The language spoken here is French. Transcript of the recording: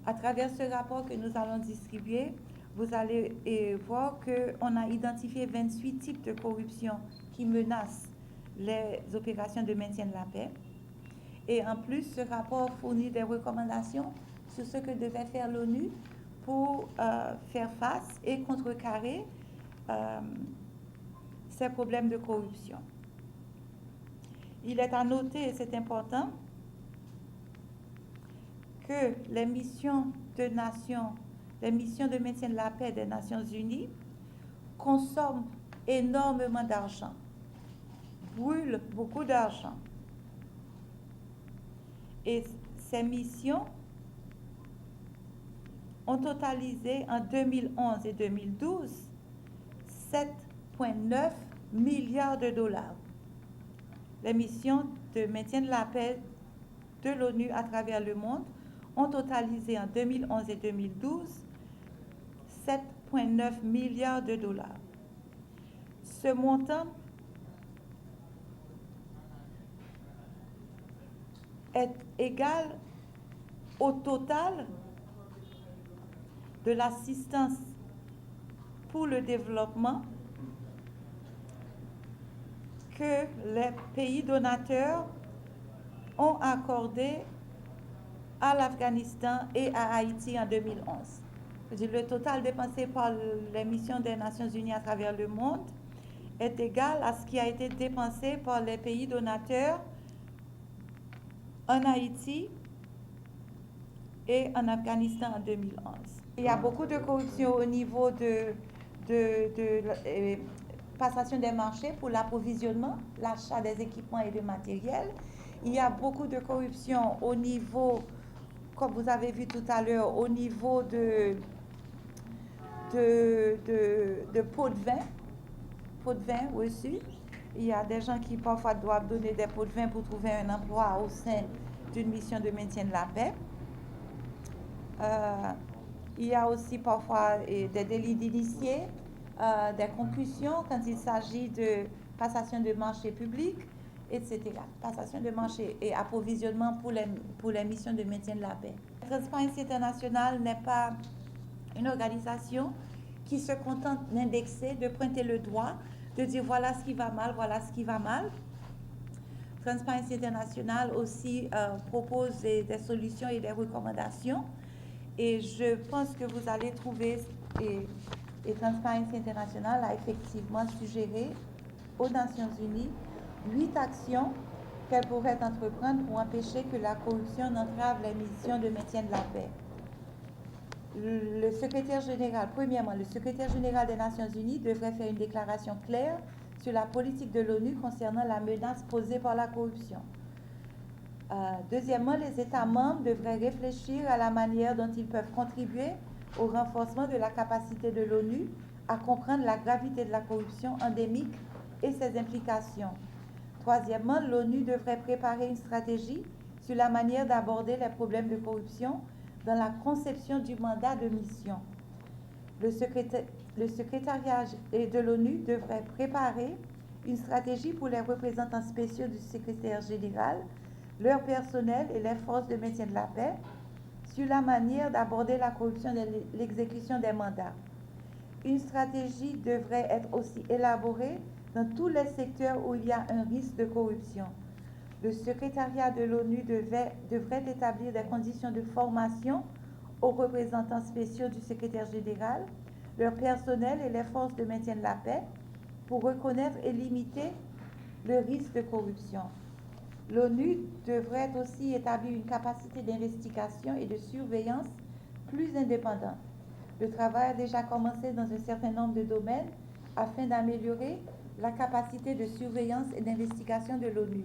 À travers ce rapport que nous allons distribuer, vous allez voir qu'on a identifié 28 types de corruption qui menacent les opérations de maintien de la paix. Et en plus, ce rapport fournit des recommandations sur ce que devait faire l'ONU pour faire face et contrecarrer ces problèmes de corruption. Il est à noter, et c'est important, que les missions de maintien de la paix des Nations Unies consomment énormément d'argent, brûlent beaucoup d'argent. Et ces missions ont totalisé en 2011 et 2012 7,9 milliards de dollars. Les missions de maintien de la paix de l'ONU à travers le monde ont totalisé en 2011 et 2012 7,9 milliards de dollars. Ce montant est égal au total de l'assistance pour le développement que les pays donateurs ont accordé à l'Afghanistan et à Haïti en 2011. Le total dépensé par les missions des Nations Unies à travers le monde est égal à ce qui a été dépensé par les pays donateurs en Haïti et en Afghanistan en 2011. Il y a beaucoup de corruption au niveau de passation des marchés pour l'approvisionnement, l'achat des équipements et de matériel. Il y a beaucoup de corruption au niveau, comme vous avez vu tout à l'heure, au niveau de pots de vin reçus. Il y a des gens qui parfois doivent donner des pots de vin pour trouver un emploi au sein d'une mission de maintien de la paix. Il y a aussi parfois des délits d'initiés, des concussions quand il s'agit de passation de marchés publics, etc. Passation de marchés et approvisionnement pour les missions de maintien de la paix. Transparency International n'est pas une organisation qui se contente d'indexer, de pointer le doigt, de dire voilà ce qui va mal, voilà ce qui va mal. Transparency International aussi propose des solutions et des recommandations. Et je pense que vous allez trouver, et Transparency International a effectivement suggéré aux Nations Unies 8 actions qu'elles pourraient entreprendre pour empêcher que la corruption n'entrave les missions de maintien de la paix. Le secrétaire général, premièrement, le secrétaire général des Nations Unies devrait faire une déclaration claire sur la politique de l'ONU concernant la menace posée par la corruption. Deuxièmement, les États membres devraient réfléchir à la manière dont ils peuvent contribuer au renforcement de la capacité de l'ONU à comprendre la gravité de la corruption endémique et ses implications. Troisièmement, l'ONU devrait préparer une stratégie sur la manière d'aborder les problèmes de corruption dans la conception du mandat de mission. Le secrétariat de l'ONU devrait préparer une stratégie pour les représentants spéciaux du secrétaire général, leur personnel et les forces de maintien de la paix sur la manière d'aborder la corruption de l'exécution des mandats. Une stratégie devrait être aussi élaborée dans tous les secteurs où il y a un risque de corruption. Le secrétariat de l'ONU devrait établir des conditions de formation aux représentants spéciaux du secrétaire général, leur personnel et les forces de maintien de la paix pour reconnaître et limiter le risque de corruption. L'ONU devrait aussi établir une capacité d'investigation et de surveillance plus indépendante. Le travail a déjà commencé dans un certain nombre de domaines afin d'améliorer la capacité de surveillance et d'investigation de l'ONU.